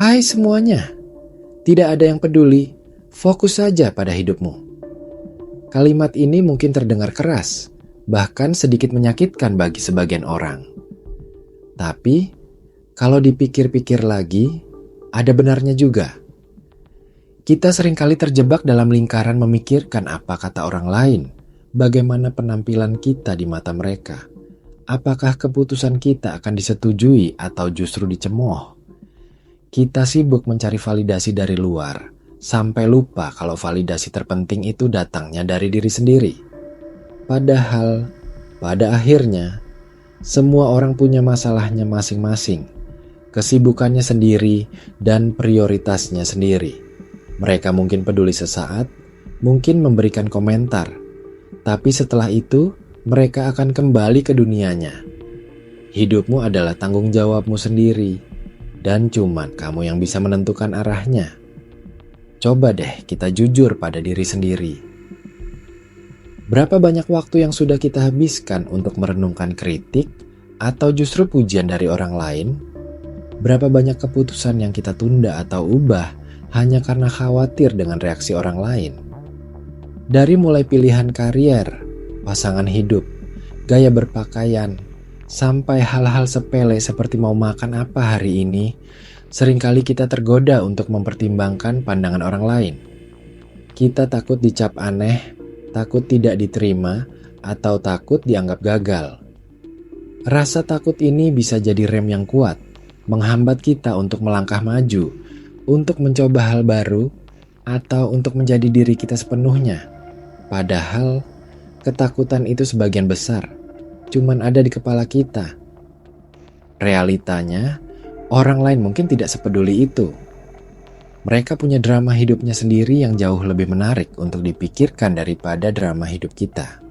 Hai semuanya, tidak ada yang peduli, fokus saja pada hidupmu. Kalimat ini mungkin terdengar keras, bahkan sedikit menyakitkan bagi sebagian orang. Tapi, kalau dipikir-pikir lagi, ada benarnya juga. Kita seringkali terjebak dalam lingkaran memikirkan apa kata orang lain, bagaimana penampilan kita di mata mereka. Apakah keputusan kita akan disetujui atau justru dicemooh? Kita sibuk mencari validasi dari luar, sampai lupa kalau validasi terpenting itu datangnya dari diri sendiri. Padahal, pada akhirnya, semua orang punya masalahnya masing-masing, kesibukannya sendiri, dan prioritasnya sendiri. Mereka mungkin peduli sesaat, mungkin memberikan komentar, tapi setelah itu mereka akan kembali ke dunianya. Hidupmu adalah tanggung jawabmu sendiri, dan cuman kamu yang bisa menentukan arahnya. Coba deh kita jujur pada diri sendiri. Berapa banyak waktu yang sudah kita habiskan untuk merenungkan kritik atau justru pujian dari orang lain? Berapa banyak keputusan yang kita tunda atau ubah hanya karena khawatir dengan reaksi orang lain? Dari mulai pilihan karier, pasangan hidup, gaya berpakaian, sampai hal-hal sepele seperti mau makan apa hari ini, seringkali kita tergoda untuk mempertimbangkan pandangan orang lain. Kita takut dicap aneh, takut tidak diterima, atau takut dianggap gagal. Rasa takut ini bisa jadi rem yang kuat, menghambat kita untuk melangkah maju, untuk mencoba hal baru, atau untuk menjadi diri kita sepenuhnya. Padahal, ketakutan itu sebagian besar cuman ada di kepala kita. Realitanya, orang lain mungkin tidak sepeduli itu. Mereka punya drama hidupnya sendiri yang jauh lebih menarik untuk dipikirkan daripada drama hidup kita.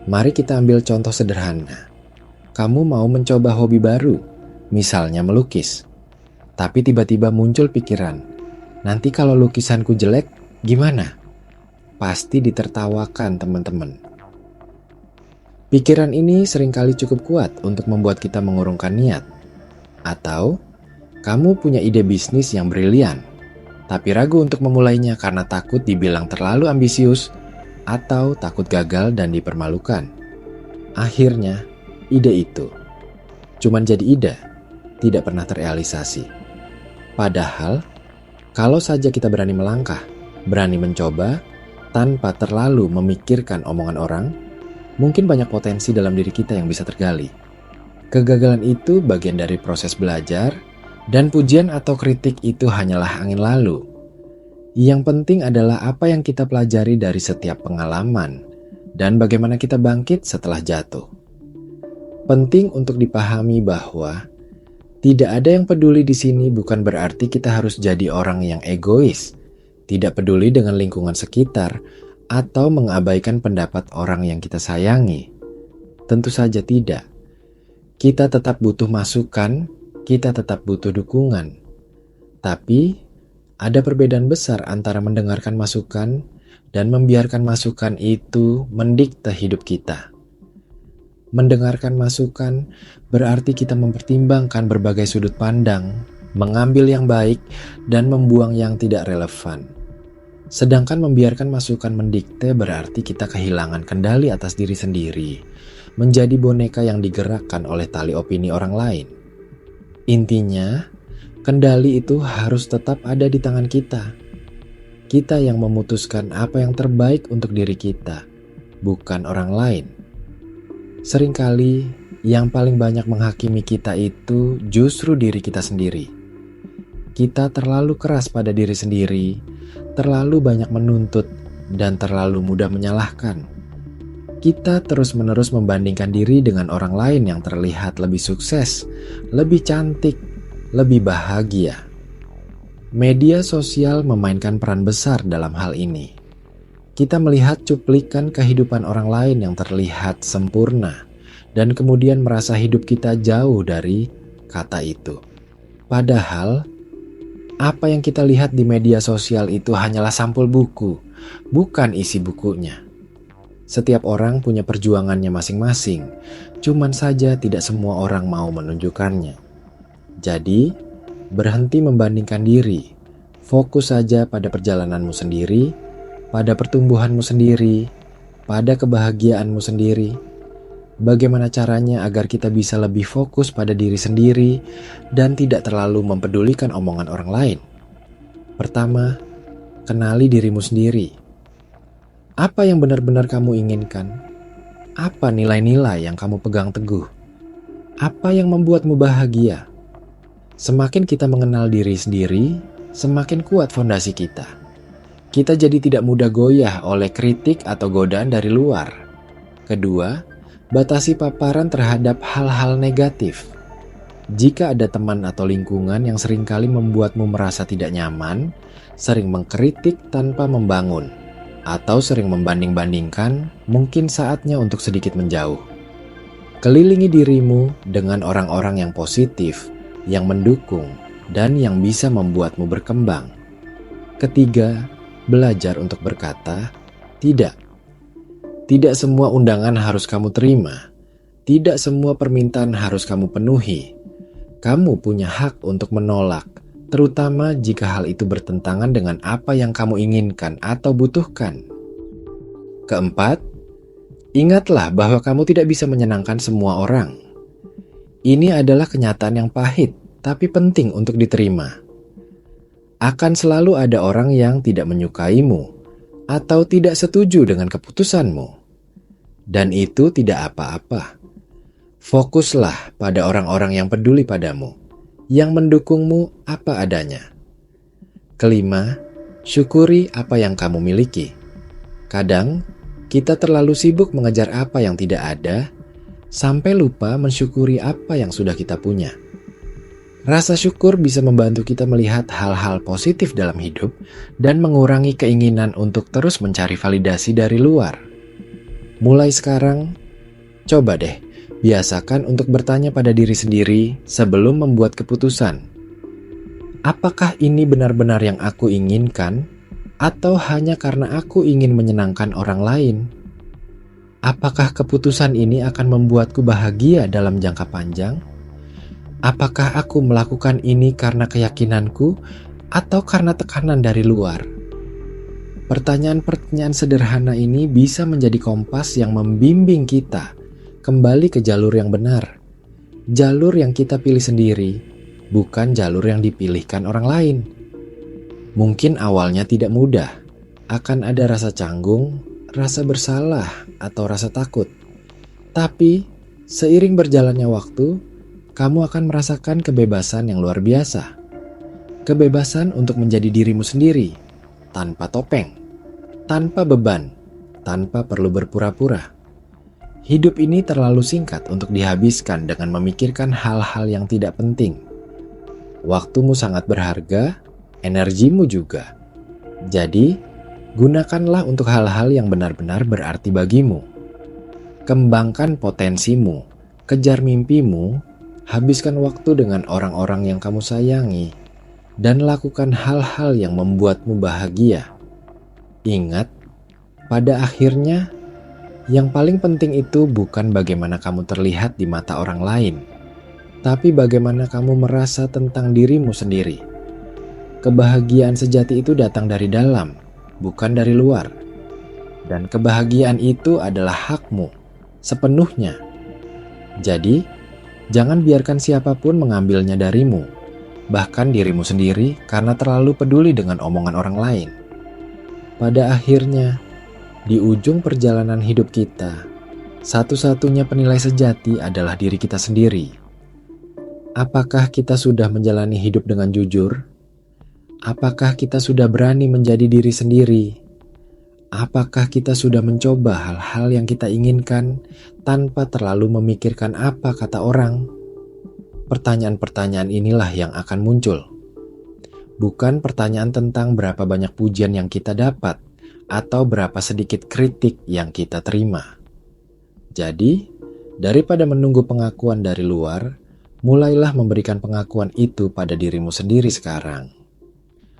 Mari kita ambil contoh sederhana. Kamu mau mencoba hobi baru, misalnya melukis. Tapi tiba-tiba muncul pikiran, nanti kalau lukisanku jelek, gimana? Pasti ditertawakan teman-teman. Pikiran ini seringkali cukup kuat untuk membuat kita mengurungkan niat. Atau, kamu punya ide bisnis yang brilian, tapi ragu untuk memulainya karena takut dibilang terlalu ambisius atau takut gagal dan dipermalukan. Akhirnya, ide itu cuman jadi ide, tidak pernah terrealisasi. Padahal, kalau saja kita berani melangkah, berani mencoba, tanpa terlalu memikirkan omongan orang, mungkin banyak potensi dalam diri kita yang bisa tergali. Kegagalan itu bagian dari proses belajar, dan pujian atau kritik itu hanyalah angin lalu. Yang penting adalah apa yang kita pelajari dari setiap pengalaman, dan bagaimana kita bangkit setelah jatuh. Penting untuk dipahami bahwa tidak ada yang peduli di sini bukan berarti kita harus jadi orang yang egois, tidak peduli dengan lingkungan sekitar, atau mengabaikan pendapat orang yang kita sayangi. Tentu saja tidak. Kita tetap butuh masukan, kita tetap butuh dukungan. Tapi, ada perbedaan besar antara mendengarkan masukan dan membiarkan masukan itu mendikte hidup kita. Mendengarkan masukan berarti kita mempertimbangkan berbagai sudut pandang, mengambil yang baik, dan membuang yang tidak relevan. Sedangkan membiarkan masukan mendikte berarti kita kehilangan kendali atas diri sendiri, menjadi boneka yang digerakkan oleh tali opini orang lain. Intinya, kendali itu harus tetap ada di tangan kita. Kita yang memutuskan apa yang terbaik untuk diri kita, bukan orang lain. Seringkali, yang paling banyak menghakimi kita itu justru diri kita sendiri. Kita terlalu keras pada diri sendiri, terlalu banyak menuntut, dan terlalu mudah menyalahkan. Kita terus-menerus membandingkan diri dengan orang lain yang terlihat lebih sukses, lebih cantik, lebih bahagia. Media sosial memainkan peran besar dalam hal ini. Kita melihat cuplikan kehidupan orang lain yang terlihat sempurna, dan kemudian merasa hidup kita jauh dari kata itu. Padahal, apa yang kita lihat di media sosial itu hanyalah sampul buku, bukan isi bukunya. Setiap orang punya perjuangannya masing-masing, cuman saja tidak semua orang mau menunjukkannya. Jadi, Berhenti membandingkan diri. Fokus saja pada perjalananmu sendiri, pada pertumbuhanmu sendiri, pada kebahagiaanmu sendiri. Bagaimana caranya agar kita bisa lebih fokus pada diri sendiri dan tidak terlalu mempedulikan omongan orang lain? Pertama, kenali dirimu sendiri. Apa yang benar-benar kamu inginkan? Apa nilai-nilai yang kamu pegang teguh? Apa yang membuatmu bahagia? Semakin kita mengenal diri sendiri, semakin kuat fondasi kita. Kita jadi tidak mudah goyah oleh kritik atau godaan dari luar. Kedua, batasi paparan terhadap hal-hal negatif. Jika ada teman atau lingkungan yang seringkali membuatmu merasa tidak nyaman, sering mengkritik tanpa membangun, atau sering membanding-bandingkan, mungkin saatnya untuk sedikit menjauh. Kelilingi dirimu dengan orang-orang yang positif, yang mendukung, dan yang bisa membuatmu berkembang. Ketiga, belajar untuk berkata, tidak. Tidak semua undangan harus kamu terima. Tidak semua permintaan harus kamu penuhi. Kamu punya hak untuk menolak, terutama jika hal itu bertentangan dengan apa yang kamu inginkan atau butuhkan. Keempat, ingatlah bahwa kamu tidak bisa menyenangkan semua orang. Ini adalah kenyataan yang pahit, tapi penting untuk diterima. Akan selalu ada orang yang tidak menyukaimu atau tidak setuju dengan keputusanmu. Dan itu tidak apa-apa. Fokuslah pada orang-orang yang peduli padamu, yang mendukungmu apa adanya. Kelima, syukuri apa yang kamu miliki. Kadang, kita terlalu sibuk mengejar apa yang tidak ada, sampai lupa mensyukuri apa yang sudah kita punya. Rasa syukur bisa membantu kita melihat hal-hal positif dalam hidup dan mengurangi keinginan untuk terus mencari validasi dari luar. Mulai sekarang, coba deh biasakan untuk bertanya pada diri sendiri sebelum membuat keputusan. Apakah ini benar-benar yang aku inginkan atau hanya karena aku ingin menyenangkan orang lain? Apakah keputusan ini akan membuatku bahagia dalam jangka panjang? Apakah aku melakukan ini karena keyakinanku atau karena tekanan dari luar? Pertanyaan-pertanyaan sederhana ini bisa menjadi kompas yang membimbing kita kembali ke jalur yang benar. Jalur yang kita pilih sendiri, bukan jalur yang dipilihkan orang lain. Mungkin awalnya tidak mudah, akan ada rasa canggung, rasa bersalah, atau rasa takut. Tapi, seiring berjalannya waktu, kamu akan merasakan kebebasan yang luar biasa. Kebebasan untuk menjadi dirimu sendiri, tanpa topeng, tanpa beban, tanpa perlu berpura-pura. Hidup ini terlalu singkat untuk dihabiskan dengan memikirkan hal-hal yang tidak penting. Waktumu sangat berharga, energimu juga. Jadi, gunakanlah untuk hal-hal yang benar-benar berarti bagimu. Kembangkan potensimu, kejar mimpimu, habiskan waktu dengan orang-orang yang kamu sayangi, dan lakukan hal-hal yang membuatmu bahagia. Ingat, pada akhirnya, yang paling penting itu bukan bagaimana kamu terlihat di mata orang lain, tapi bagaimana kamu merasa tentang dirimu sendiri. Kebahagiaan sejati itu datang dari dalam, bukan dari luar. Dan kebahagiaan itu adalah hakmu, sepenuhnya. Jadi, jangan biarkan siapapun mengambilnya darimu, bahkan dirimu sendiri karena terlalu peduli dengan omongan orang lain. Pada akhirnya, di ujung perjalanan hidup kita, satu-satunya penilai sejati adalah diri kita sendiri. Apakah kita sudah menjalani hidup dengan jujur? Apakah kita sudah berani menjadi diri sendiri? Apakah kita sudah mencoba hal-hal yang kita inginkan tanpa terlalu memikirkan apa kata orang? Pertanyaan-pertanyaan inilah yang akan muncul. Bukan pertanyaan tentang berapa banyak pujian yang kita dapat atau berapa sedikit kritik yang kita terima. Jadi, daripada menunggu pengakuan dari luar, mulailah memberikan pengakuan itu pada dirimu sendiri sekarang.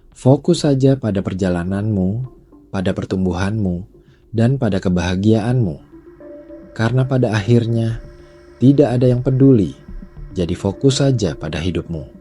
Fokus saja pada perjalananmu, pada pertumbuhanmu, dan pada kebahagiaanmu. Karena pada akhirnya, tidak ada yang peduli, jadi fokus saja pada hidupmu.